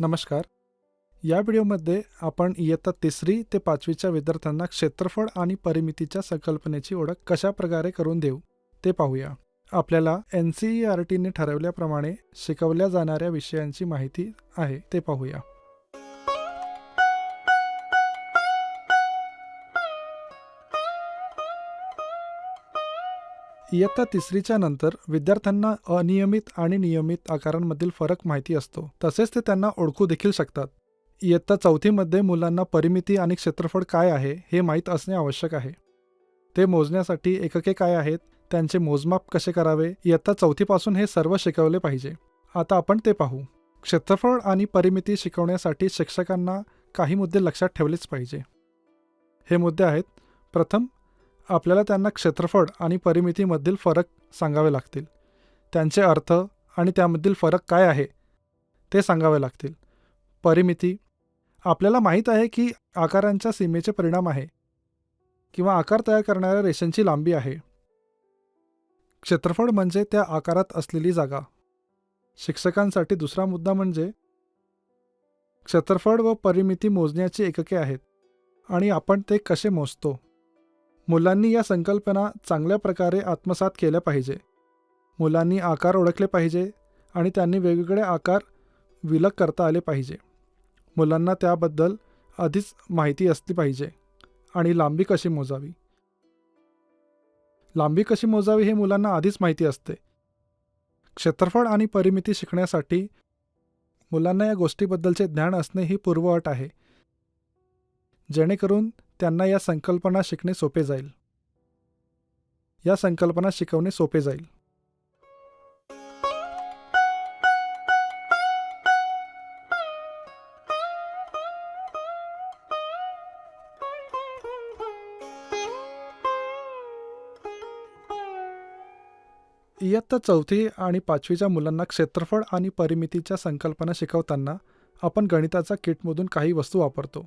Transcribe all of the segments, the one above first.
नमस्कार. या व्हिडिओमध्ये आपण इयत्ता 3री ते 5वीच्या विद्यार्थ्यांना क्षेत्रफळ आणि परिमितीच्या संकल्पनेची ओळख कशा प्रकारे करून देऊ ते पाहूया. आपल्याला NCERTने ठरवल्याप्रमाणे शिकवल्या जाणाऱ्या विषयांची माहिती आहे ते पाहूया. इयत्ता 3रीच्या नंतर विद्यार्थ्यांना अनियमित आणि नियमित आकारांमधील फरक माहिती असतो, तसेच ते त्यांना ओळखू देखील शकतात. इयत्ता 4थीमध्ये मुलांना परिमिती आणि क्षेत्रफळ काय आहे हे माहीत असणे आवश्यक आहे. ते मोजण्यासाठी एकके काय आहेत, त्यांचे मोजमाप कसे करावे, इयत्ता 4थीपासून हे सर्व शिकवले पाहिजे. आता आपण ते पाहू. क्षेत्रफळ आणि परिमिती शिकवण्यासाठी शिक्षकांना काही मुद्दे लक्षात ठेवलेच पाहिजे. हे मुद्दे आहेत: प्रथम, आपल्याला त्यांना क्षेत्रफळ आणि परिमितीमधील फरक सांगावे लागतील. त्यांचे अर्थ आणि त्यामधील फरक काय आहे ते सांगावे लागतील. परिमिती: आपल्याला माहीत आहे की आकारांच्या सीमेचे परिणाम आहे किंवा आकार तयार करणाऱ्या रेषांची लांबी आहे. क्षेत्रफळ म्हणजे त्या आकारात असलेली जागा. शिक्षकांसाठी दुसरा मुद्दा म्हणजे क्षेत्रफळ व परिमिती मोजण्याची एकके आहेत आणि आपण ते कसे मोजतो. मुलांनी या संकल्पना चांगल्या प्रकारे आत्मसात केल्या पाहिजे. मुलांनी आकार ओळखले पाहिजे आणि त्यांनी वेगवेगळे आकार विलग करता आले पाहिजे. मुलांना त्याबद्दल आधीच माहिती असली पाहिजे. आणि लांबी कशी मोजावी. लांबी कशी मोजावी हे मुलांना आधीच माहिती असते. क्षेत्रफळ आणि परिमिती शिकण्यासाठी मुलांना या गोष्टीबद्दलचे ज्ञान असणे ही पूर्वअट आहे, जेणेकरून त्यांना या संकल्पना शिकणे सोपे जाईल. या संकल्पना शिकवणे सोपे जाईल. इयत्ता 4थी आणि 5वीच्या मुलांना क्षेत्रफळ आणि परिमितीच्या संकल्पना शिकवताना आपण गणिताचा किटमधून काही वस्तू वापरतो.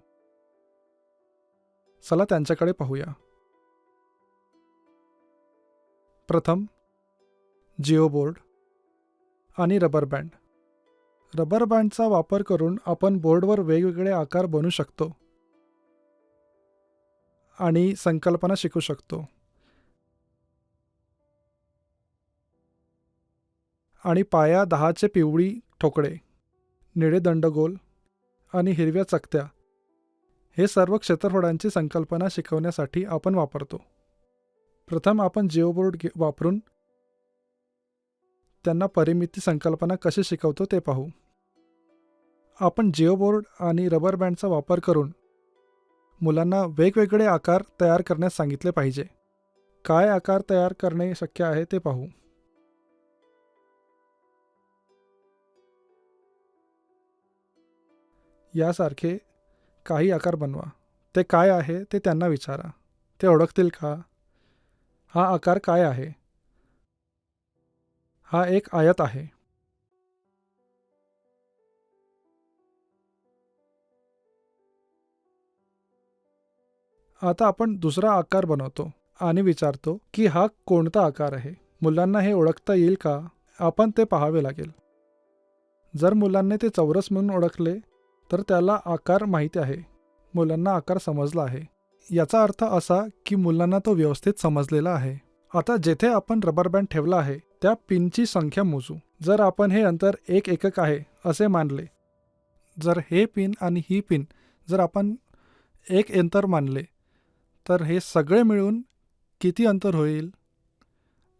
चला त्यांच्याकडे पाहूया. प्रथम, जिओबोर्ड आणि रबर बँड. रबर बँडचा वापर करून आपण बोर्डवर वेगवेगळे आकार बनवू शकतो आणि संकल्पना शिकू शकतो. आणि पाया 10चे पिवळी ठोकळे, निळे दंडगोल आणि हिरव्या चकत्या हे सर्व क्षेत्रफळांची संकल्पना शिकवण्यासाठी आपण वापरतो. प्रथम आपण जिओबोर्ड वापरून त्यांना परिमिती संकल्पना कशी शिकवतो ते पाहू. आपण जिओबोर्ड आणि रबर बँडचा वापर करून मुलांना वेगवेगळे आकार तयार करण्यास सांगितले पाहिजे. काय आकार तयार करणे शक्य आहे ते पाहू. यासारखे काही आकार बनवा. ते काय आहे ते त्यांना विचारा. ते ओळखतील का? हा आकार काय आहे? हा एक आयत आहे. आता आपण दुसरा आकार बनवतो आणि विचारतो की हा कोणता आकार आहे. मुलांना हे ओळखता येईल का? आपण ते पाहावे लागेल. जर मुलांनी ते चौरस म्हणून ओळखले तर त्याला आकार माहिती आहे. मुलांना आकार समजला आहे. याचा अर्थ असा की मुलांना तो व्यवस्थित समजलेला आहे. आता जेथे आपण रबर बँड ठेवला आहे त्या पिनची संख्या मोजू. जर आपण हे अंतर 1 एकक आहे असे मानले, जर हे पिन आणि ही पिन जर आपण 1 अंतर मानले, तर हे सगळे मिळून किती अंतर होईल?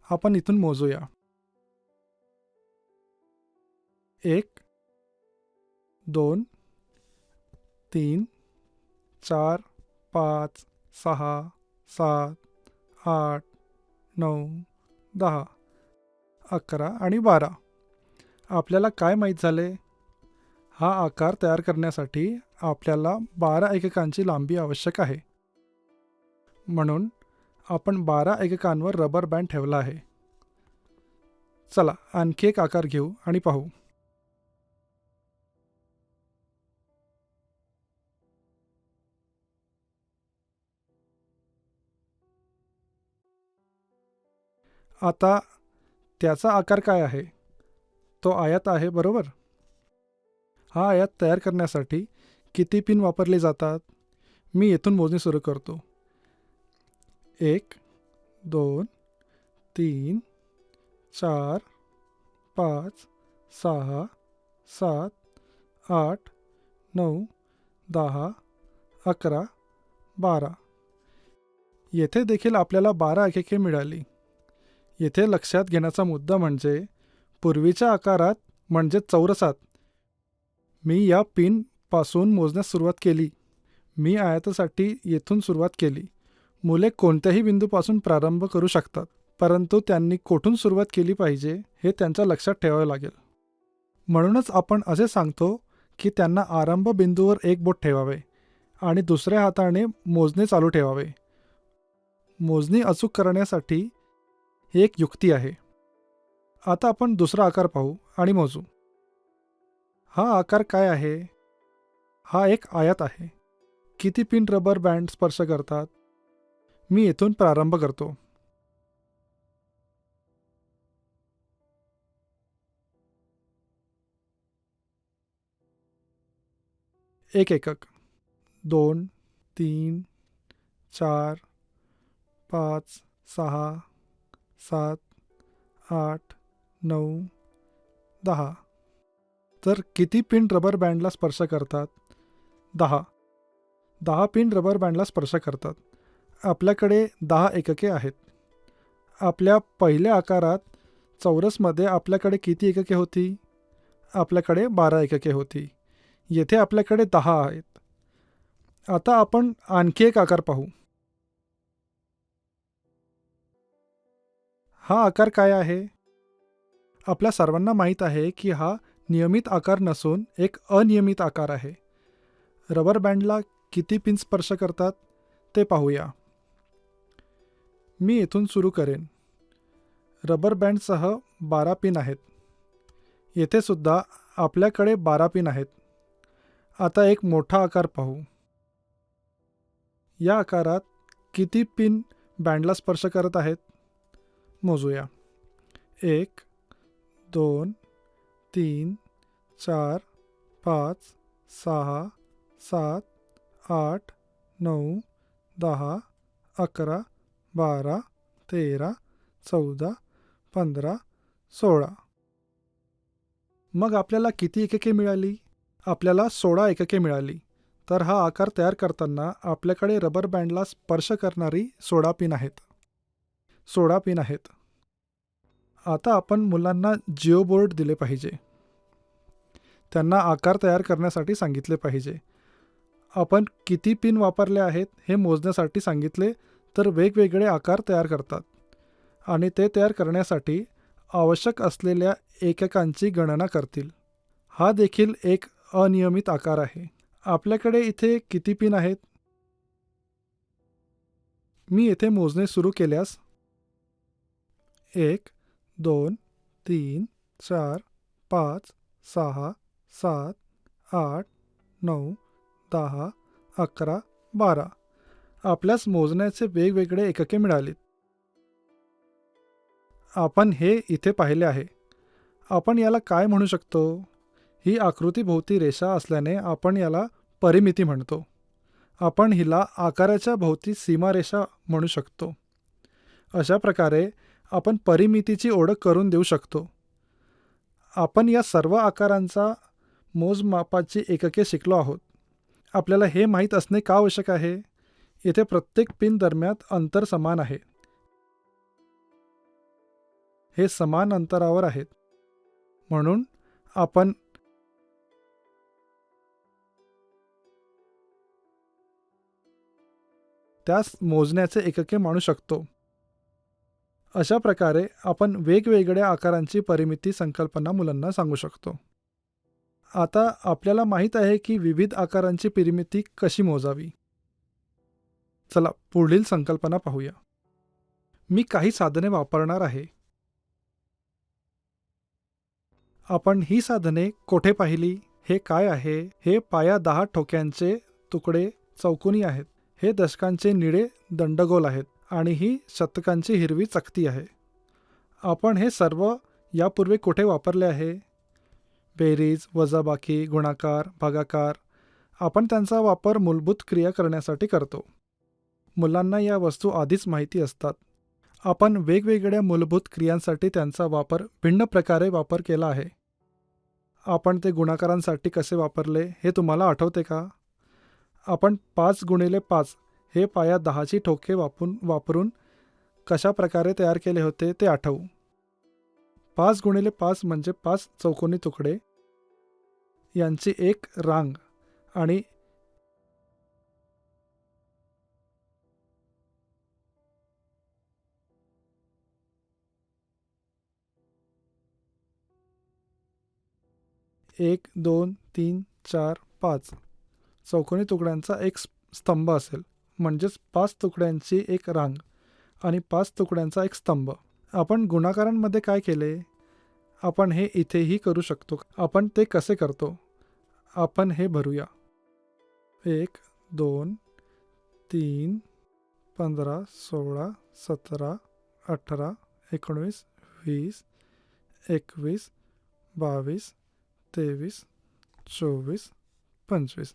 आपण इथून मोजूया. 1 2 3 4 5 6 7 8 9 10 11 आणि 12. आपल्याला काय माहीत झाले? हा आकार तयार करण्यासाठी आपल्याला 12 एककांची लांबी आवश्यक आहे. म्हणून आपण 12 एककांवर रबर बँड ठेवला आहे. चला आणखी एक आकार घेऊ आणि पाहू. आता त्याचा आकार काय आहे? तो आयत आहे, बरोबर? हा आयात तयार करण्यासाठी किती पिन वापरले जातात? मी येथून मोजणी सुरू करतो. 1, 2, 3, 4, 5, 6, 7, 8, 9, 10, 11, 12. येथे देखील आपल्याला 12 एकके मिळाली. येथे लक्षात घेण्याचा मुद्दा म्हणजे पूर्वीच्या आकारात म्हणजे चौरसात मी या पिनपासून मोजण्यास सुरुवात केली. मी आयतासाठी येथून सुरुवात केली. मुले कोणत्याही बिंदूपासून प्रारंभ करू शकतात, परंतु त्यांनी कोठून सुरुवात केली पाहिजे हे त्यांच्या लक्षात ठेवावे लागेल. म्हणूनच आपण असे सांगतो की त्यांना आरंभ बिंदूवर एक बोट ठेवावे आणि दुसऱ्या हाताने मोजणे चालू ठेवावे. मोजणी अचूक करण्यासाठी ही एक युक्ती आहे. आता आपण दुसरा आकार पाहू आणि मोजू. हा आकार काय आहे? हा एक आयत आहे. किती पिन रबर बँड स्पर्श करतात? मी येथून प्रारंभ करतो. 1 एकक, 2, 3, 4, 5, 6, 7, 8, 9, 10. तर किती पिन रबर बँडला स्पर्श करतात? 10. 10 पिन रबर बँडला स्पर्श करतात. आपल्याकडे 10 एकके आहेत. आपल्या पहिल्या आकारात चौरसमध्ये आपल्याकडे किती एकके होती? आपल्याकडे 12 एकके होती. येथे आपल्याकडे 10 आहेत. आता आपण आणखी एक आकार पाहू. हा आकार काय आहे? आपल्या सर्वांना माहीत आहे की हा नियमित आकार नसून एक अनियमित आकार आहे. रबर बँडला किती पिन स्पर्श करतात ते पाहूया. मी येथून सुरू करेन. रबर बँडसह 12 पिन आहेत. येथे सुद्धा आपल्याकडे 12 पिन आहेत. आता एक मोठा आकार पाहू. या आकारात किती पिन बँडला स्पर्श करत आहेत? मोजूया. 1, 2, 3, 4, 5, 6, 7, 8, 9, 10, 11, 12, 13, 14, 15, 16. मग आपल्याला किती एकके मिळाली? आपल्याला 16 एकके मिळाली. तर हा आकार तयार करताना आपल्याकडे रबर बँडला स्पर्श करणारी 16 पिन आहेत. 16 पिन आहेत. आता आपण मुलांना जिओबोर्ड दिले पाहिजे. त्यांना आकार तयार करण्यासाठी सांगितले पाहिजे. आपण किती पिन वापरले आहेत हे मोजण्यासाठी सांगितले तर वेगवेगळे आकार तयार करतात आणि ते तयार करण्यासाठी आवश्यक असलेल्या एककांची गणना करतील. हा देखील एक अनियमित आकार आहे. आपल्याकडे इथे किती पिन आहेत? मी येथे मोजणे सुरू केल्यास 1, 2, 3, 4, 5, 6, 7, 8, 9, 10, 11, 12. आपल्यास मोजण्याचे वेगवेगळे एकके मिळालीत. आपण हे इथे पाहिले आहे. आपण याला काय म्हणू शकतो? ही आकृतीभोवती रेषा असल्याने आपण याला परिमिती म्हणतो. आपण हिला आकाराच्या भोवती सीमारेषा म्हणू शकतो. अशा प्रकारे आपण परिमितीची ओळख करून देऊ शकतो. आपण या सर्व आकारांचा मोजमापाची एकके शिकलो आहोत. आपल्याला हे माहीत असणे का आवश्यक आहे? येथे प्रत्येक पिन दरम्यान अंतर समान आहे. हे समान अंतरावर आहेत. म्हणून आपण त्यास मोजण्याचे एकके मानू शकतो. अशा प्रकारे आपण वेगवेगळ्या आकारांची परिमिती संकल्पना मुलांना सांगू शकतो. आता आपल्याला माहीत आहे की विविध आकारांची परिमिती कशी मोजावी. चला पुढील संकल्पना पाहूया. मी काही साधने वापरणार आहे. आपण ही साधने कोठे पाहिली? हे काय आहे? हे पाया 10 ठोक्यांचे तुकडे चौकोनी आहेत. हे दशकांचे निळे दंडगोल आहेत आणि ही शतकांची हिरवी चकती आहे. आपण हे सर्व यापूर्वी कुठे वापरले आहे? बेरीज, वजाबाकी, गुणाकार, भागाकार. आपण त्यांचा वापर मूलभूत क्रिया करण्यासाठी करतो. मुलांना या वस्तू आधीच माहिती असतात. आपण वेगवेगळ्या मूलभूत क्रियांसाठी त्यांचा वापर भिन्न प्रकारे वापर केला आहे. आपण ते गुणाकारांसाठी कसे वापरले हे तुम्हाला आठवते का? आपण 5 गुणिले 5 हे पाया 10ची ठोके वापरून कशा प्रकारे तयार केले होते ते आठवू. 5 गुणिले 5 म्हणजे 5 चौकोनी तुकडे यांची एक रांग आणि 1, 2, 3, 4, 5 चौकोनी तुकड्यांचा एक स्तंभ असेल, म्हणजेच 5 तुकड्यांची एक रांग आणि 5 तुकड्यांचा एक स्तंभ. आपण गुणाकारांमध्ये काय केले? आपण हे इथेही करू शकतो. आपण ते कसे करतो? आपण हे भरूया. 1, 2, 3, 15, 16, 17, 18, 19, 20, 21, 22, 23, 24, 25.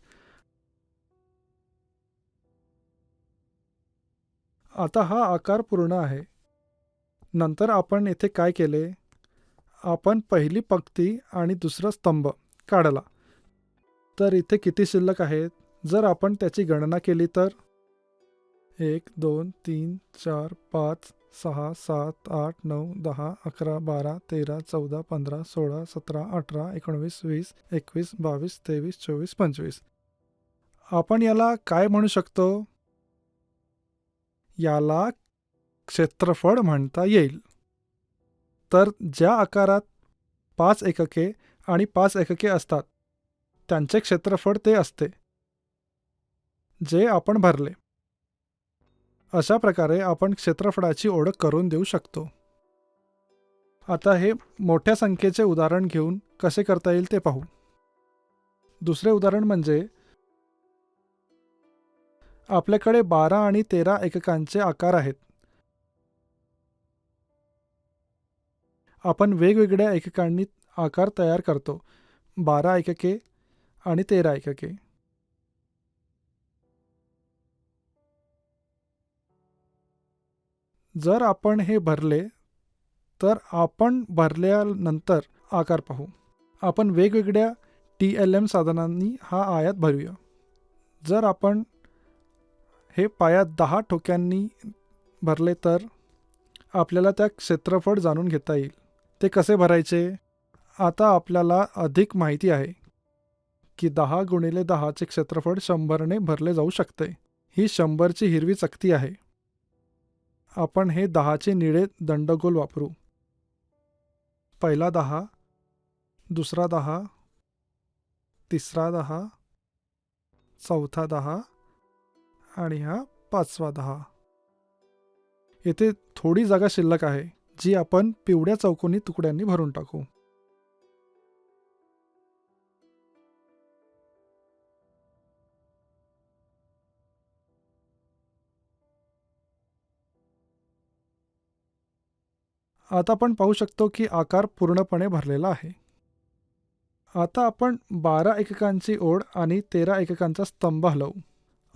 आता हा आकार पूर्ण आहे. नंतर आपण येथे काय केले? आपण पहिली पंक्ती आणि दुसरा स्तंभ काढला. तर इथे किती शिल्लक आहेत? जर आपण त्याची गणना केली तर 1, 2, 3, 4, 5, 6, 7, 8, 9, 10, 11, 12, 13, 14, 15, 16, 17, 18, 19, 20, 21, 22, 23, 24, 25. आपण याला काय म्हणू शकतो? याला क्षेत्रफळ म्हणता येईल. तर ज्या आकारात 5 एकके आणि 5 एकके असतात त्यांचे क्षेत्रफळ ते असते जे आपण भरले. अशा प्रकारे आपण क्षेत्रफळाची ओळख करून देऊ शकतो. आता हे मोठ्या संख्येचे उदाहरण घेऊन कसे करता येईल ते पाहू. दुसरे उदाहरण म्हणजे आपल्याकडे 12 आणि 13 एककांचे आकार आहेत. आपण वेगवेगळ्या एककांनी आकार तयार करतो. 12 एकके आणि 13 एकके. जर आपण हे भरले तर आपण भरल्यानंतर आकार पाहू. आपण वेगवेगळ्या TLM साधनांनी हा आयत भरूया. जर आपण हे पाया 10 ठोक्यांनी भरले तर आपल्याला त्या क्षेत्रफळ जाणून घेता येईल. ते कसे भरायचे? आता आपल्याला अधिक माहिती आहे की 10 गुणिले 10चे क्षेत्रफळ 100ने भरले जाऊ शकते. ही 100ची हिरवी चकती आहे. आपण हे 10चे निळे दंडगोल वापरू. पहिला 10, दुसरा 10, तिसरा 10, चौथा 10 आणि हा 5वा 10. येथे थोडी जागा शिल्लक आहे जी आपण पिवळ्या चौकोनी तुकड्यांनी भरून टाकू. आता आपण पाहू शकतो की आकार पूर्णपणे भरलेला आहे. आता आपण 12 एककांची ओळ आणि 13 एककांचा स्तंभ हलवू.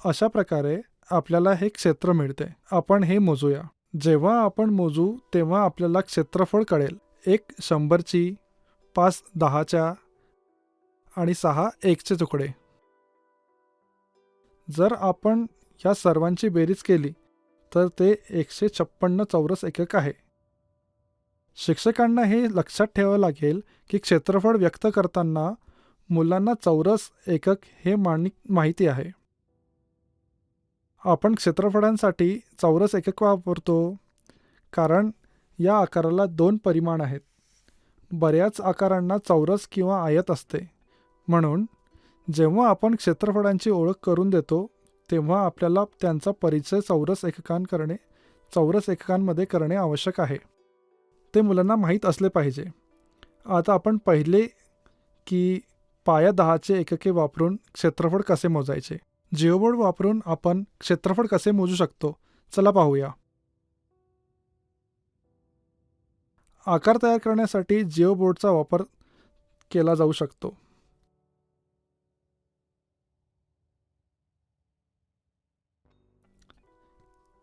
अशा प्रकारे आपल्याला हे क्षेत्र मिळते. आपण हे मोजूया. जेव्हा आपण मोजू तेव्हा आपल्याला क्षेत्रफळ कळेल. 1 100ची, 5 10च्या आणि 6 1चे तुकडे. जर आपण या सर्वांची बेरीज केली तर ते 156 चौरस एकक आहे. शिक्षकांना हे लक्षात ठेवावे लागेल की क्षेत्रफळ व्यक्त करताना मुलांना चौरस एकक हे माहिती आहे. आपण क्षेत्रफळांसाठी चौरस एकक वापरतो कारण या आकाराला 2 परिमाण आहेत. बऱ्याच आकारांना चौरस किंवा आयत असते. म्हणून जेव्हा आपण क्षेत्रफळांची ओळख करून देतो तेव्हा आपल्याला त्यांचा परिचय चौरस एककांमध्ये करणे आवश्यक आहे. ते मुलांना माहीत असले पाहिजे. आता आपण पाहिले की पाया 10चे एकके वापरून क्षेत्रफळ कसे मोजायचे. जिओबोर्ड वापरून आपण क्षेत्रफळ कसे मोजू शकतो चला पाहूया. आकार तयार करण्यासाठी जिओबोर्डचा वापर केला जाऊ शकतो.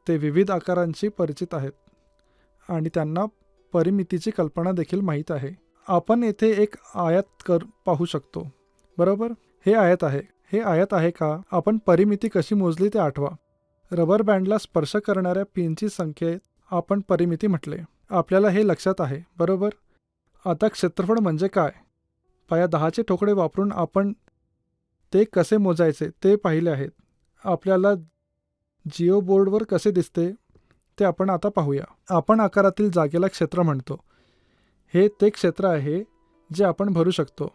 ते विविध आकारांशी परिचित आहेत आणि त्यांना परिमितीची कल्पना देखील माहीत आहे. आपण येथे एक आयत पाहू शकतो, बरोबर? हे आयत आहे का? आपण परिमिती कशी मोजली ते आठवा. रबर बँडला स्पर्श करणाऱ्या पिनची संख्येत आपण परिमिती म्हटले. आपल्याला हे लक्षात आहे, बरोबर? आता क्षेत्रफळ म्हणजे काय? पाया 10चे ठोकळे वापरून आपण ते कसे मोजायचे ते पाहिले आहेत. आपल्याला जिओ बोर्डवर कसे दिसते ते आपण आता पाहूया. आपण आकारातील जागेला क्षेत्र म्हणतो. हे ते क्षेत्र आहे जे आपण भरू शकतो.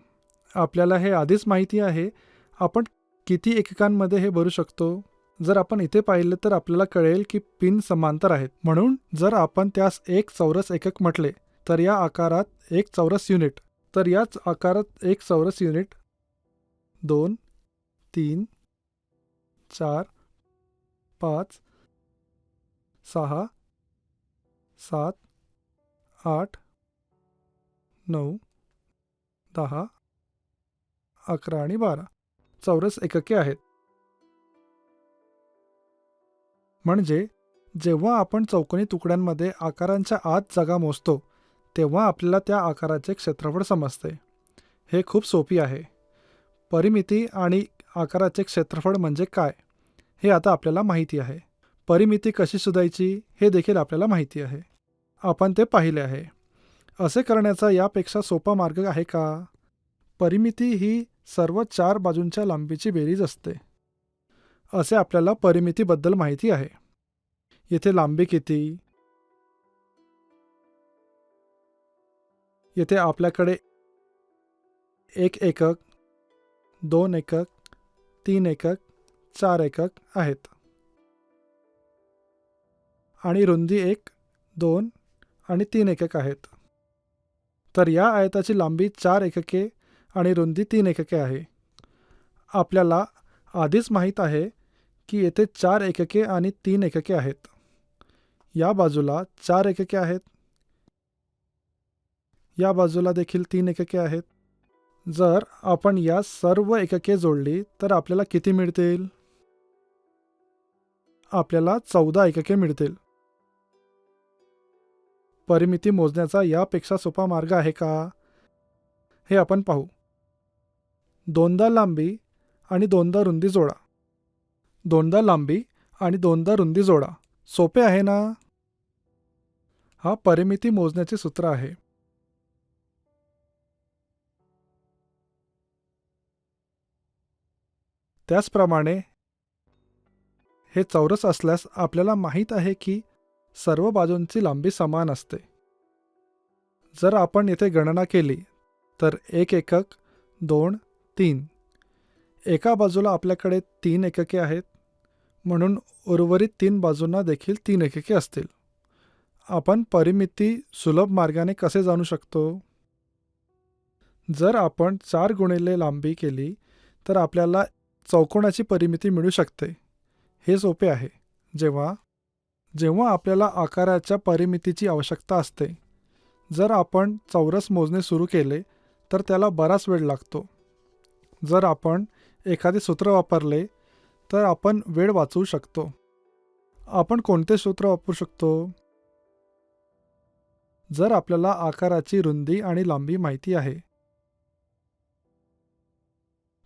आपल्याला हे आधीच माहिती आहे. आपण किती एककांमध्ये हे भरू शकतो? जर आपण इथे पाहिले तर आपल्याला कळेल की पिन समांतर आहेत. म्हणून जर आपण त्यास एक चौरस एकक म्हटले तर या आकारात एक चौरस युनिट, तर याच आकारात एक चौरस युनिट 2, 3, 4, 5, 6, 7, 8, 9, 10, 11 आणि 12 चौरस एकके आहेत. म्हणजे जेव्हा आपण चौकोनी तुकड्यांमध्ये आकारांच्या आत जागा मोजतो तेव्हा आपल्याला त्या आकाराचे क्षेत्रफळ समजते. हे खूप सोपी आहे. परिमिती आणि आकाराचे क्षेत्रफळ म्हणजे काय हे आता आपल्याला माहिती आहे. परिमिती कशी शोधायची हे देखील आपल्याला माहिती आहे. आपण ते पाहिले आहे. असे करण्याचा यापेक्षा सोपा मार्ग आहे का? परिमिती ही सर्व 4 बाजूंच्या लांबीची बेरीज असते. असे आपल्याला परिमितीबद्दल माहिती आहे. येथे लांबी किती? येथे आपल्याकडे 1 एकक, 2 एकक, 3 एकक, 4 एकक आहेत आणि रुंदी 1, 2 आणि 3 एकक आहेत. तर या आयताची लांबी 4 एकके आणि रुंदी 3 एकके आहे. आपल्याला आधीच माहीत आहे की येथे 4 एकके आणि 3 एकके आहेत. या बाजूला 4 एकके आहेत. या बाजूला देखील 3 एकके आहेत. जर आपण या सर्व एकके जोडली तर आपल्याला किती मिळतील? आपल्याला 14 एकके मिळतील. परिमिती मोजण्याचा यापेक्षा सोपा मार्ग आहे का? हे आपण पाहू. दोनदा लांबी आणि दोनदा रुंदी जोडा. दोनदा लांबी आणि दोनदा रुंदी जोडा. सोपे आहे ना? हा परिमिती मोजण्याचे सूत्र आहे. त्याचप्रमाणे हे चौरस असल्यास आपल्याला माहीत आहे की सर्व बाजूंची लांबी समान असते. जर आपण येथे गणना केली तर 1 एकक, 2, 3. एका बाजूला आपल्याकडे 3 एकके आहेत, म्हणून उर्वरित 3 बाजूंना देखील 3 एकके असतील. आपण परिमिती सुलभ मार्गाने कसे जाणू शकतो? जर आपण 4 गुणिले लांबी केली तर आपल्याला चौकोनाची परिमिती मिळू शकते. हे सोपे आहे. जेव्हा आपल्याला आकाराच्या परिमितीची आवश्यकता असते, जर आपण चौरस मोजणे सुरू केले तर त्याला बराच वेळ लागतो. जर आपण एखादे सूत्र वापरले तर आपण वेळ वाचवू शकतो. आपण कोणते सूत्र वापरू शकतो? जर आपल्याला आकाराची रुंदी आणि लांबी माहिती आहे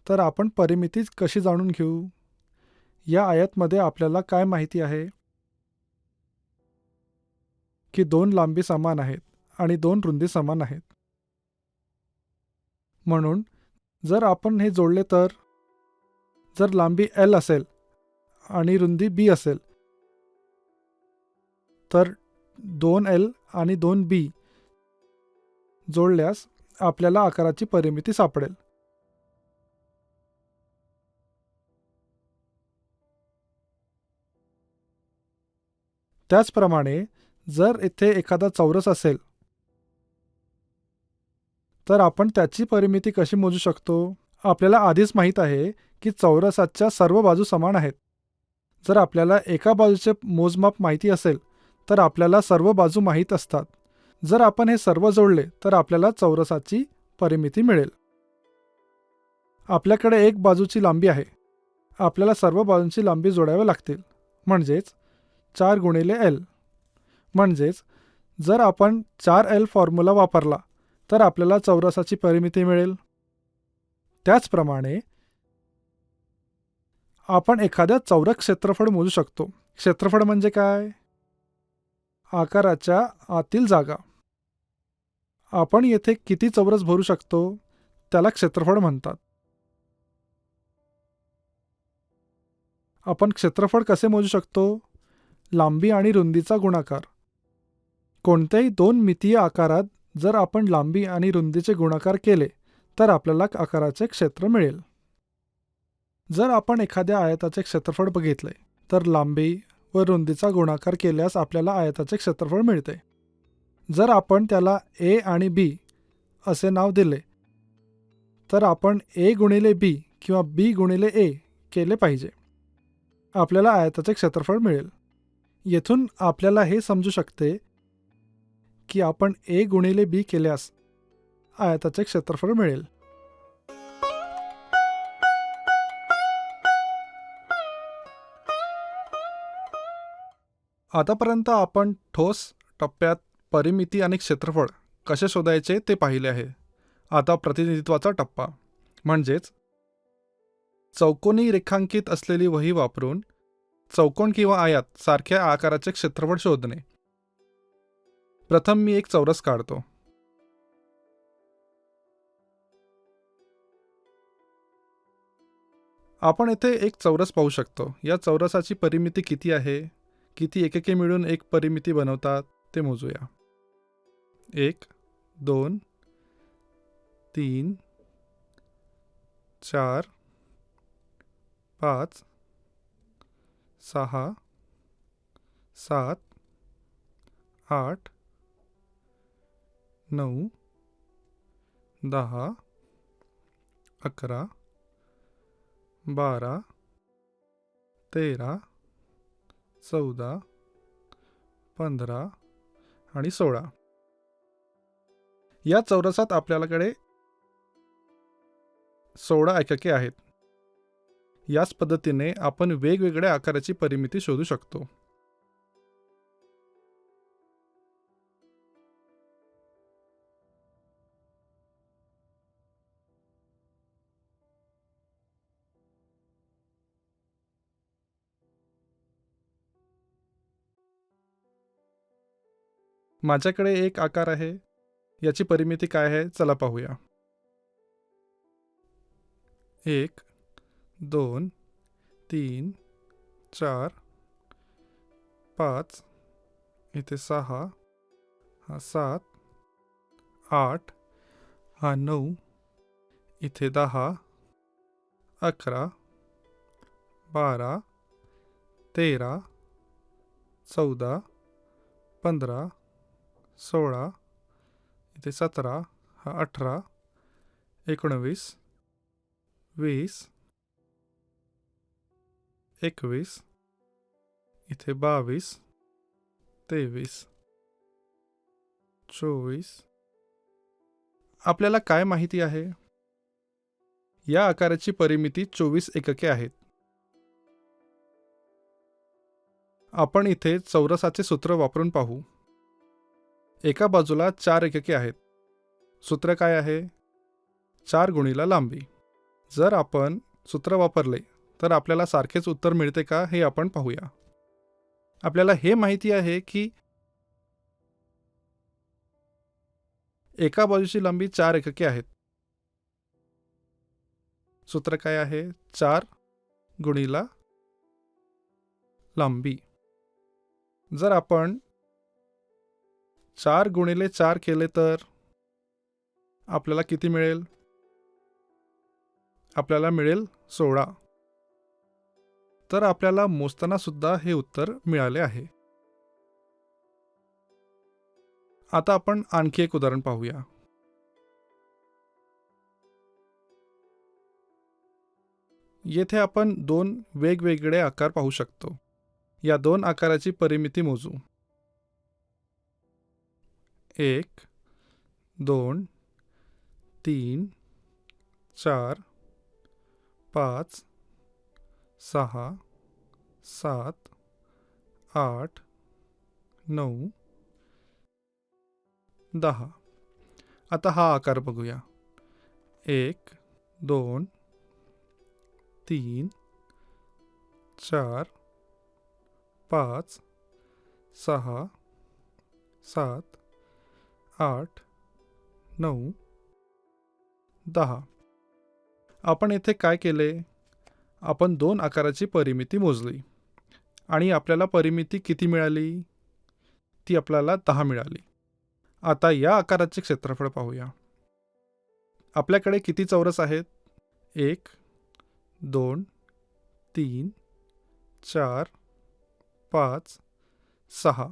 तर आपण परिमिती कशी जाणून घेऊ? या आयतमध्ये आपल्याला काय माहिती आहे की 2 लांबी समान आहेत आणि 2 रुंदी समान आहेत. म्हणून जर आपण हे जोडले तर जर लांबी L असेल आणि रुंदी B असेल तर 2L आणि 2B जोडल्यास आपल्याला आकाराची परिमिती सापडेल. त्याचप्रमाणे जर येथे एखादा चौरस असेल तर आपण त्याची परिमिती कशी मोजू शकतो? आपल्याला आधीच माहीत आहे की चौरसाच्या सर्व बाजू समान आहेत. जर आपल्याला एका बाजूचे मोजमाप माहिती असेल तर आपल्याला सर्व बाजू माहीत असतात. जर आपण हे सर्व जोडले तर आपल्याला चौरसाची परिमिती मिळेल. आपल्याकडे एक बाजूची लांबी आहे. आपल्याला सर्व बाजूंची लांबी जोडाव्या लागतील, म्हणजेच 4 गुणिले L. म्हणजेच जर आपण 4L फॉर्म्युला वापरला तर आपल्याला चौरसाची परिमिती मिळेल. त्याचप्रमाणे आपण एखाद्या चौरस क्षेत्रफळ मोजू शकतो. क्षेत्रफळ म्हणजे काय? आकाराच्या आतील जागा. आपण येथे किती चौरस भरू शकतो त्याला क्षेत्रफळ म्हणतात. आपण क्षेत्रफळ कसे मोजू शकतो? लांबी आणि रुंदीचा गुणाकार. कोणत्याही दोन मितीय आकारात जर आपण लांबी आणि रुंदीचे गुणाकार केले तर आपल्याला आकाराचे क्षेत्र मिळेल. जर आपण एखाद्या आयताचे क्षेत्रफळ बघितले तर लांबी व रुंदीचा गुणाकार केल्यास आपल्याला आयताचे क्षेत्रफळ मिळते. जर आपण त्याला A आणि B असे नाव दिले तर आपण A गुणिले B किंवा B गुणिले A केले पाहिजे. आपल्याला आयताचे क्षेत्रफळ मिळेल. येथून आपल्याला हे समजू शकते की आपण A गुणिले B केल्यास आयताचे क्षेत्रफळ मिळेल. आतापर्यंत आपण ठोस टप्प्यात परिमिती आणि क्षेत्रफळ कसे शोधायचे ते पाहिले आहे. आता प्रतिनिधित्वाचा टप्पा म्हणजेच चौकोनी रेखांकित असलेली वही वापरून चौकोन किंवा आयत सारख्या आकाराचे क्षेत्रफळ शोधणे. प्रथम मी एक चौरस काढतो. आपण येथे एक चौरस पाहू शकतो. या चौरसाची परिमिती किती आहे? किती एकके मिळून एक परिमिती बनवतात ते मोजूया. 1 2 3 4 5 6 7 8 9 10 11 12 13 14 15 आणि 16. या चौरसात आपल्याकडे 16 एकके आहेत. याच पद्धतीने आपण वेगवेगळ्या आकाराची परिमिती शोधू शकतो. माझ्याकडे एक आकार आहे. याची परिमिती काय आहे चला पाहूया. 1 2 3 4 5 इथे 6 हा 7 8 हा 9 इथे 10 11 12 13 14 15 16 इथे 17 हा 18 19 20 21 इथे 22 23 24. आपल्याला काय माहिती आहे? या आकाराची परिमिती 24 एकके आहेत. आपण इथे चौरसाचे सूत्र वापरून पाहू. एका बाजूला 4 एकके आहेत. सूत्र काय आहे? 4 गुणिले लांबी. जर आपण सूत्र वापरले तर आपल्याला सारखेच उत्तर मिळते का हे आपण पाहूया. आपल्याला हे माहिती आहे की एका बाजूची लांबी 4 एकके आहेत. सूत्र काय आहे? 4 गुणिले लांबी. जर आपण 4 गुणिले 4 केले तर आपल्याला किती मिळेल? आपल्याला मिळेल 16. तर आपल्याला मोजताना सुद्धा हे उत्तर मिळाले आहे. आता आपण आणखी एक उदाहरण पाहूया. येथे आपण दोन वेगवेगळे आकार पाहू शकतो. या दोन आकाराची परिमिती मोजू. 1 2 3 4 5 6 7 8 9 10. आता हा आकार बघूया. 1 2 3 4 5 6 7 8 9 10. आपण येथे काय केले? आपण 2 आकाराची परिमिती मोजली आणि आपल्याला परिमिती किती मिळाली? ती आपल्याला 10 मिळाली. आता या आकाराचे क्षेत्रफळ पाहूया. आपल्याकडे किती चौरस आहेत? 1 2 3 4 5 6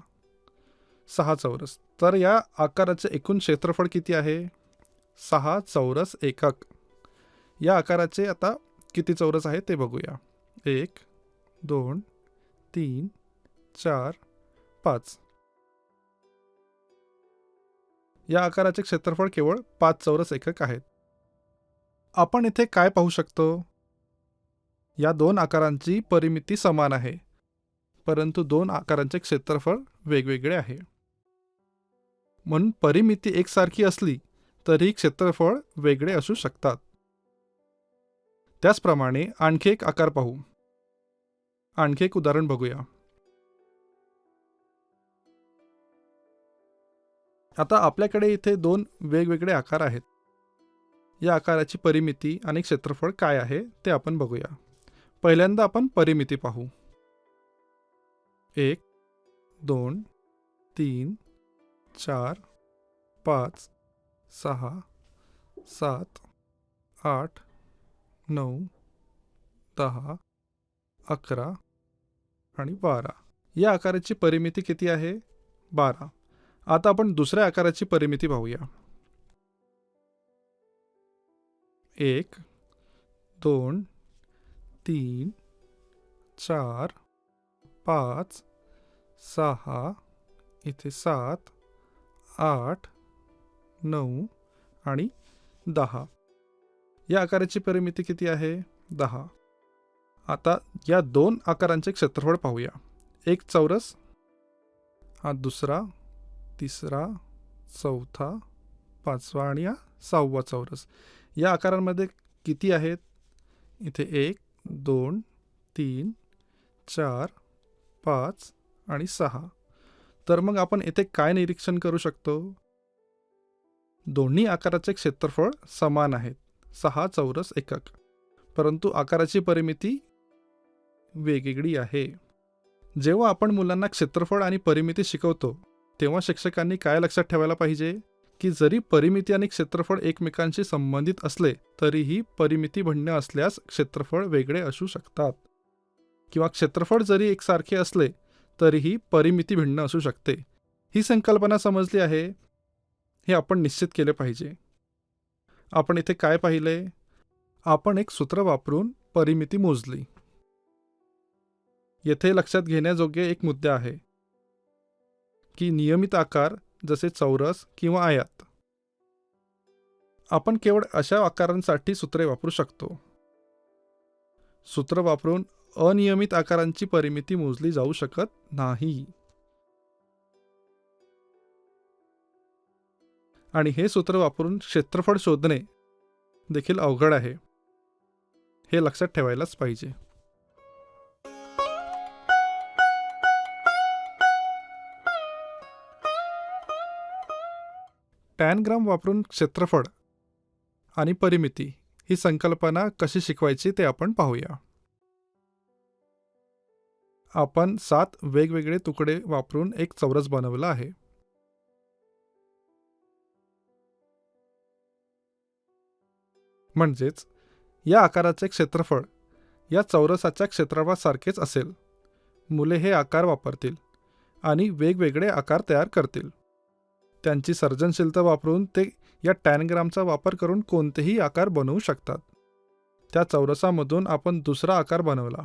6 चौरस. तर या आकाराचे एकूण क्षेत्रफळ किती आहे? 6 चौरस एकक. या आकाराचे आता किती चौरस आहेत ते बघूया. 1 2 3 4 5. या आकाराचे क्षेत्रफळ केवळ 5 चौरस एकक आहेत. आपण इथे काय पाहू शकतो? या 2 आकारांची परिमिती समान आहे, परंतु 2 आकारांचे क्षेत्रफळ वेगवेगळे आहे. म्हणून परिमिती एकसारखी असली तरी क्षेत्रफळ वेगळे असू शकतात. त्याचप्रमाणे आणखी एक आकार पाहू. आणखी एक उदाहरण बघूया. आता आपल्याकडे इथे 2 वेगवेगळे आकार आहेत. या आकाराची परिमिती आणि क्षेत्रफळ काय आहे ते आपण बघूया. पहिल्यांदा आपण परिमिती पाहू. 1 2 3 4 5 6 7 8 9 10 11 आणि 12. या आकाराची परिमिती किती आहे? 12. आता आपण दुसऱ्या आकाराची परिमिती पाहूया. 1 2 3 4 5 6 इथे 7 8 9 आणि 10. या आकाराची परिमिती किती आहे? 10. आता या 2 आकारांचे क्षेत्रफळ पाहूया. एक चौरस, हा दुसरा, तिसरा, चौथा, पाचवा आणि हा 6वा चौरस. या आकारांमध्ये किती आहेत? इथे 1 2 3 4 5 आणि 6. तर मग आपण इथे काय निरीक्षण करू शकतो? दोन्ही आकाराचे क्षेत्रफळ समान आहेत, 6 चौरस एकक, परंतु आकाराची परिमिती वेगवेगळी आहे. जेव्हा आपण मुलांना क्षेत्रफळ आणि परिमिती शिकवतो तेव्हा शिक्षकांनी काय लक्षात ठेवायला पाहिजे की जरी परिमिती आणि क्षेत्रफळ एकमेकांशी संबंधित असले तरीही परिमिती भिन्न असल्यास क्षेत्रफळ वेगळे असू शकतात, किंवा क्षेत्रफळ जरी एकसारखे असले तरीही परिमिती भिन्न असू शकते. ही संकल्पना समजली आहे हे आपण निश्चित केले पाहिजे. आपण इथे काय पाहिले? आपण एक सूत्र वापरून परिमिती मोजली. येथे लक्षात घेण्याजोगे एक मुद्दा आहे की नियमित आकार जसे चौरस किंवा आयत, आपण केवळ अशा आकारांसाठी सूत्रे वापरू शकतो. सूत्र वापरून अनियमित आकारांची परिमिती मोजली जाऊ शकत नाही. आणि हे सूत्र वापरून क्षेत्रफळ शोधणे देखील अवघड आहे, हे लक्षात ठेवायलाच पाहिजे. टॅनग्राम वापरून क्षेत्रफळ आणि परिमिती ही संकल्पना कशी शिकवायची ते आपण पाहूया. आपण 7 वेगवेगळे तुकडे वापरून एक चौरस बनवला आहे. म्हणजेच या आकाराचे क्षेत्रफळ या चौरसाच्या क्षेत्रफळासारखेच असेल. मुले हे आकार वापरतील आणि वेगवेगळे आकार तयार करतील. त्यांची सर्जनशीलता वापरून ते या टॅनग्रामचा वापर करून कोणतेही आकार बनवू शकतात. त्या चौरसामधून आपण दुसरा आकार बनवला.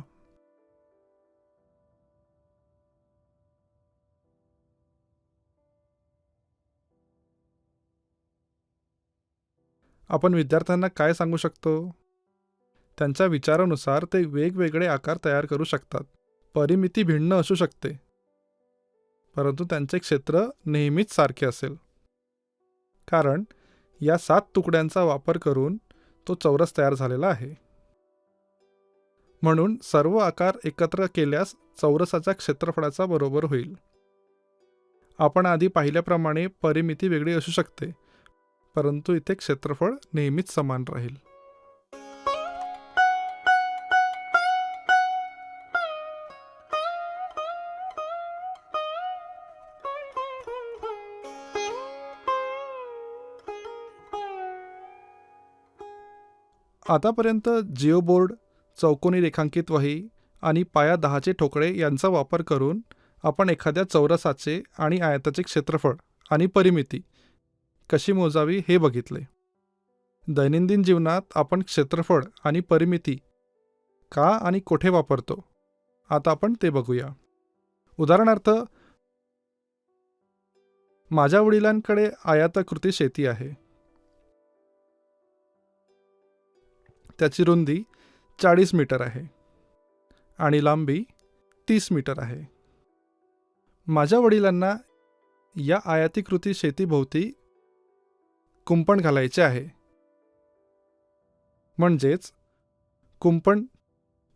आपण विद्यार्थ्यांना काय सांगू शकतो? त्यांच्या विचारानुसार ते वेगवेगळे आकार तयार करू शकतात. परिमिती भिन्न असू शकते, परंतु त्यांचे क्षेत्र नेहमीच सारखे असेल. कारण या 7 तुकड्यांचा वापर करून तो चौरस तयार झालेला आहे. म्हणून सर्व आकार एकत्र केल्यास चौरसाच्या क्षेत्रफळाचा बरोबर होईल. आपण आधी पाहिल्याप्रमाणे परिमिती वेगळी असू शकते, परंतु इथे क्षेत्रफळ नेहमीच समान राहील. आतापर्यंत जिओबोर्ड, चौकोनी रेखांकित वही आणि पाया 10चे ठोकळे यांचा वापर करून आपण एखाद्या चौरसाचे आणि आयताचे क्षेत्रफळ आणि परिमिती कशी मोजावी हे बघितले. दैनंदिन जीवनात आपण क्षेत्रफळ आणि परिमिती का आणि कोठे वापरतो, आता आपण ते बघूया. उदाहरणार्थ, माझ्या वडिलांकडे आयताकृती शेती आहे. त्याची रुंदी 40 मीटर आहे आणि लांबी 30 मीटर आहे. माझ्या वडिलांना या आयताकृती शेतीभोवती कुंपण घालायचे आहे. म्हणजेच कुंपण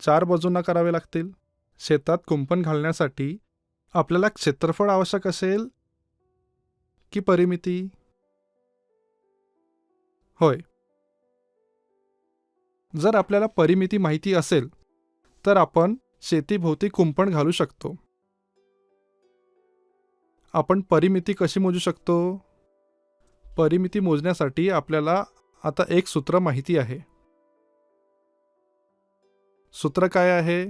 4 बाजूंना करावे लागतील. शेतात कुंपण घालण्यासाठी आपल्याला क्षेत्रफळ आवश्यक असेल की परिमिती? होय. जर आपल्याला परिमिती माहिती असेल तर आपण शेतीभोवती कुंपण घालू शकतो. आपण परिमिती कशी मोजू शकतो? परिमिती मोजण्यासाठी आपल्याला आता एक सूत्र माहिती आहे. सूत्र काय आहे?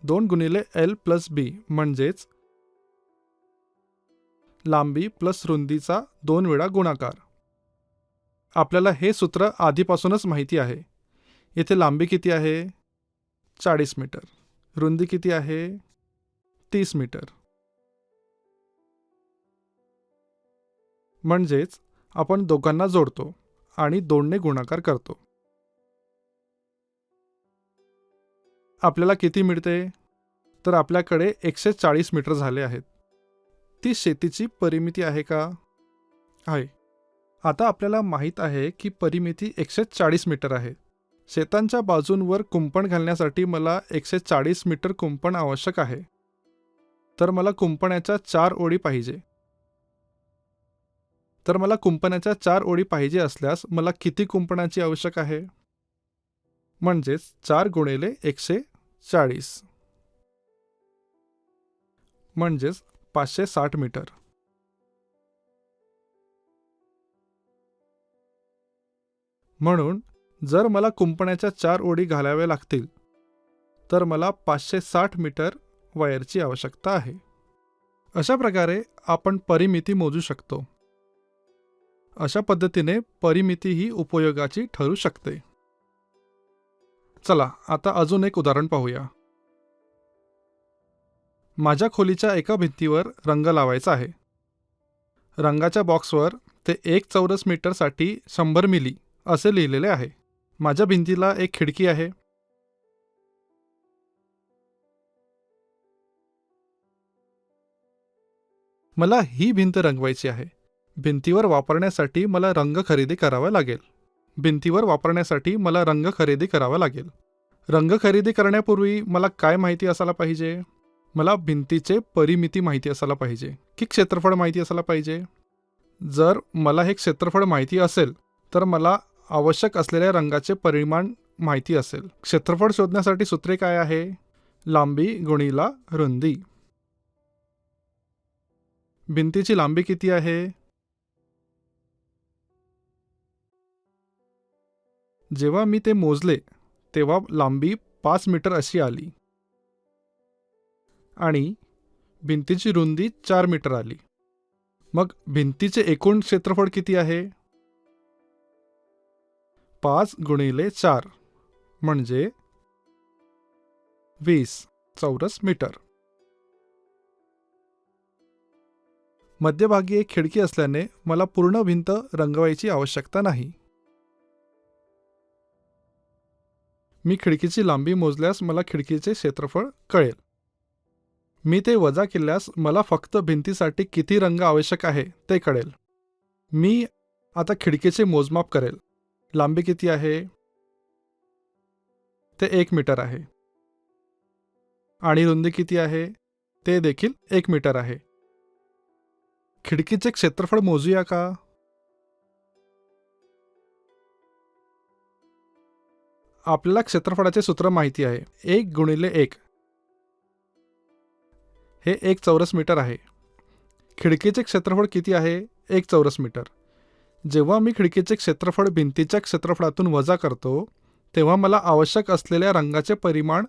2 गुणिले L प्लस B म्हणजेच लांबी प्लस रुंदीचा 2 वेळा गुणाकार. आपल्याला हे सूत्र आधीपासूनच माहिती आहे. येथे लांबी किती आहे? 40 मीटर. रुंदी किती आहे? 30 मीटर. म्हणजेच आपण दोघांना जोडतो आणि 2ने गुणाकार करतो. आपल्याला किती मिळते? तर आपल्याकडे 140 मीटर झाले आहेत. ती शेतीची परिमिती आहे का? आहे. आता आपल्याला माहीत आहे की परिमिती 140 मीटर आहे. शेतांच्या बाजूंवर कुंपण घालण्यासाठी मला 140 मीटर कुंपण आवश्यक आहे. तर मला कुंपणाच्या 4 ओळी पाहिजे असल्यास मला किती कुंपणाची आवश्यक आहे? म्हणजेच 4 गुणिले 140 म्हणजेच 560 मीटर. म्हणून जर मला कुंपणाच्या 4 ओळी घालाव्या लागतील तर मला 560 मीटर वायरची आवश्यकता आहे. अशा प्रकारे आपण परिमिती मोजू शकतो. अशा पद्धतीने परिमिती ही उपयोगाची ठरू शकते. चला आता अजून एक उदाहरण पाहूया. माझ्या खोलीच्या एका भिंतीवर रंग लावायचा आहे. रंगाच्या बॉक्सवर ते 1 चौरस मीटरसाठी 100 मिली असे लिहिलेले आहे. माझ्या भिंतीला एक खिडकी आहे. मला ही भिंत रंगवायची आहे. भिंतीवर वापरण्यासाठी मला रंग खरेदी करावा लागेल. रंग खरेदी करण्यापूर्वी मला काय माहिती असायला पाहिजे? मला भिंतीचे परिमिती माहिती असायला पाहिजे की क्षेत्रफळ माहिती असायला पाहिजे. जर मला हे क्षेत्रफळ माहिती असेल तर मला आवश्यक असलेल्या रंगाचे परिमाण माहिती असेल. क्षेत्रफळ शोधण्यासाठी सूत्रे काय आहे? लांबी गुणिला रुंदी. भिंतीची लांबी किती आहे? जेव्हा मी ते मोजले तेव्हा लांबी 5 मीटर अशी आली आणि भिंतीची रुंदी 4 मीटर आली. मग भिंतीचे एकूण क्षेत्रफळ किती आहे? 5 गुणिले 4 म्हणजे 20 चौरस मीटर. मध्यभागी एक खिडकी असल्याने मला पूर्ण भिंत रंगवायची आवश्यकता नाही. मी खिडकीची लांबी मोजल्यास मला खिडकीचे क्षेत्रफळ कळेल. मी ते वजा केल्यास मला फक्त भिंतीसाठी किती रंग आवश्यक आहे ते कळेल. मी आता खिडकीचे मोजमाप करेल. लांबी किती आहे? ते 1 मीटर आहे. आणि रुंदी किती आहे? ते देखील 1 मीटर आहे. खिडकीचे क्षेत्रफळ मोजूया का? आपल्याला क्षेत्रफळाचे सूत्र माहिती आहे. 1 गुणिले 1 हे 1 चौरस मीटर आहे. खिडकीचे क्षेत्रफळ किती आहे? 1 चौरस मीटर. जेव्हा मी खिडकीचे क्षेत्रफळ भिंतीच्या क्षेत्रफळातून वजा करतो तेव्हा मला आवश्यक असलेल्या रंगाचे परिमाण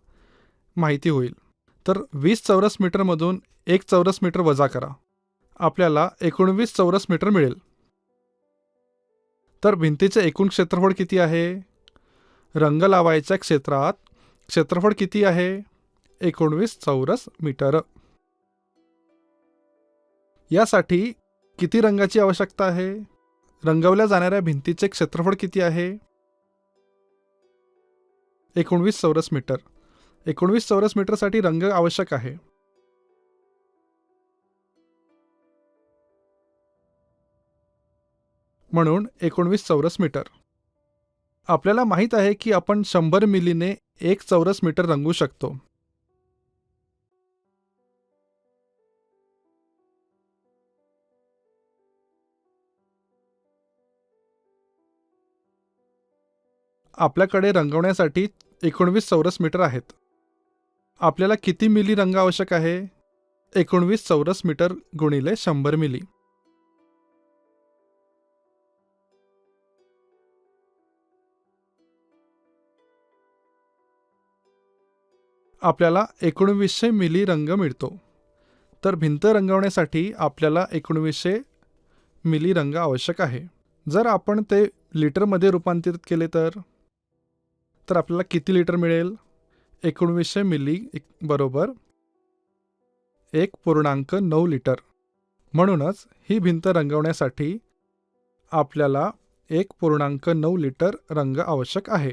माहिती होईल. तर 20 चौरस मीटरमधून 1 चौरस मीटर वजा करा. आपल्याला 19 चौरस मीटर मिळेल. तर भिंतीचे एकूण क्षेत्रफळ किती आहे? रंग लावायच्या क्षेत्रात क्षेत्रफळ किती आहे? 19 चौरस मीटर. यासाठी किती रंगाची आवश्यकता आहे? रंगवल्या जाणाऱ्या भिंतीचे क्षेत्रफळ किती आहे? 19 चौरस मीटर. 19 चौरस मीटरसाठी रंग आवश्यक आहे. म्हणून 19 चौरस मीटर. आपल्याला माहित आहे की आपण 100 मिलीने 1 चौरस मीटर रंगवू शकतो. आपल्याकडे रंगवण्यासाठी 19 चौरस मीटर आहेत. आपल्याला किती मिली रंग आवश्यक आहे? 19 चौरस मीटर गुणिले 100 मिली. आपल्याला 1900 मिली रंग मिळतो. तर भिंत रंगवण्यासाठी आपल्याला 1900 मिली रंग आवश्यक आहे. जर आपण ते लिटरमध्ये रूपांतरित केले तर आपल्याला किती लिटर मिळेल? 1900 मिली बरोबर 1.9 लिटर. म्हणूनच ही भिंत रंगवण्यासाठी आपल्याला 1.9 लिटर रंग आवश्यक आहे.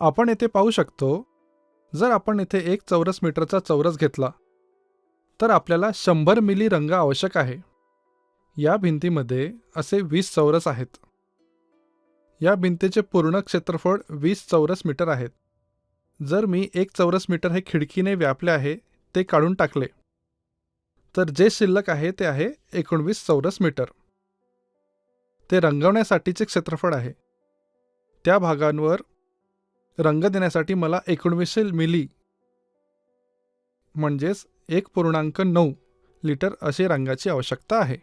आपण येथे पाहू शकतो, जर आपण येथे 1 चौरस मीटरचा चौरस घेतला तर आपल्याला 100 मिली रंग आवश्यक आहे. या भिंतीमध्ये असे 20 चौरस आहेत. या भिंतीचे पूर्ण क्षेत्रफळ 20 चौरस मीटर आहेत. जर मी 1 चौरस मीटर हे खिडकीने व्यापले आहे ते काढून टाकले तर जे शिल्लक आहे ते आहे 19 चौरस मीटर. ते रंगवण्यासाठीचे क्षेत्रफळ आहे. त्या भागांवर रंग देण्यासाठी मला 1900 मिली म्हणजेच 1.9 लिटर असे रंगाची आवश्यकता आहे.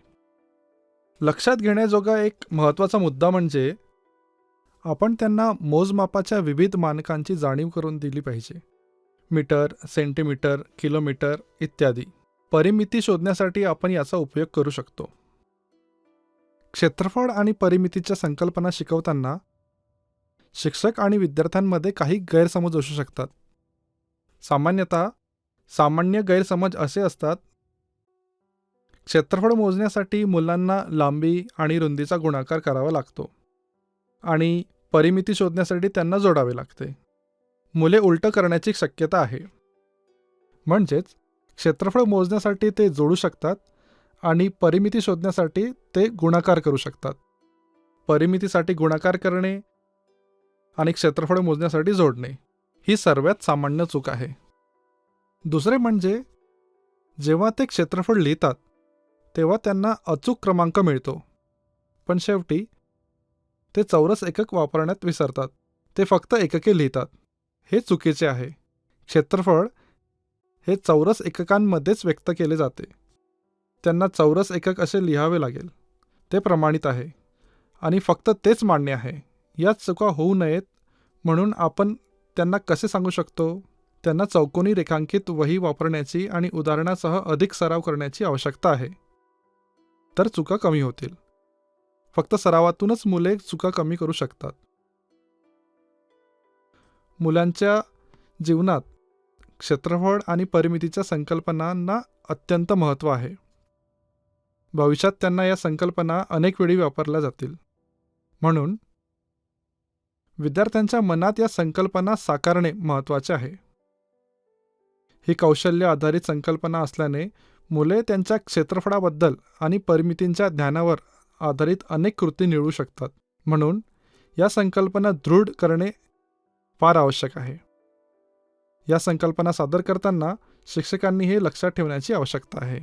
लक्षात घेण्याजोगा एक महत्त्वाचा मुद्दा म्हणजे आपण त्यांना मोजमापाच्या विविध मानकांची जाणीव करून दिली पाहिजे. मीटर, सेंटीमीटर, किलोमीटर इत्यादी. परिमिती शोधण्यासाठी आपण याचा उपयोग करू शकतो. क्षेत्रफळ आणि परिमितीच्या संकल्पना शिकवताना शिक्षक आणि विद्यार्थ्यांमध्ये काही गैरसमज असू शकतात. सामान्य गैरसमज असे असतात. क्षेत्रफळ मोजण्यासाठी मुलांना लांबी आणि रुंदीचा गुणाकार करावा लागतो आणि परिमिती शोधण्यासाठी त्यांना जोडावे लागते. मुले उलट करण्याची शक्यता आहे. म्हणजेच क्षेत्रफळ मोजण्यासाठी ते जोडू शकतात आणि परिमिती शोधण्यासाठी ते गुणाकार करू शकतात. परिमितीसाठी गुणाकार करणे आणि क्षेत्रफळ मोजण्यासाठी जोडणे ही सर्वात सामान्य चूक आहे. दुसरे म्हणजे जेव्हा ते क्षेत्रफळ लिहितात तेव्हा त्यांना अचूक क्रमांक मिळतो, पण शेवटी ते चौरस एकक वापरण्यात विसरतात. ते फक्त एकके लिहितात. हे चुकीचे आहे. क्षेत्रफळ हे चौरस एककांमध्येच व्यक्त केले जाते. त्यांना चौरस एकक असे लिहावे लागेल. ते प्रमाणित आहे आणि फक्त तेच मान्य आहे. यात चुका होऊ नयेत म्हणून आपण त्यांना कसे सांगू शकतो? त्यांना चौकोनी रेखांकित वही वापरण्याची आणि उदाहरणासह अधिक सराव करण्याची आवश्यकता आहे. तर चुका कमी होतील. फक्त सरावातूनच मुले चुका कमी करू शकतात. मुलांच्या जीवनात क्षेत्रफळ आणि परिमितीच्या संकल्पनांना अत्यंत महत्त्व आहे. भविष्यात त्यांना या संकल्पना अनेक वेळी वापरल्या जातील. म्हणून विद्यार्थ्यांच्या मनात या संकल्पना साकारणे महत्त्वाचे आहे. ही कौशल्य आधारित संकल्पना असल्याने मुले त्यांच्या क्षेत्रफळाबद्दल आणि परिमितींच्या ज्ञानावर आधारित अनेक कृती निवडू शकतात. म्हणून या संकल्पना दृढ करणे फार आवश्यक आहे. या संकल्पना सादर करताना शिक्षकांनी हे लक्षात ठेवण्याची आवश्यकता आहे.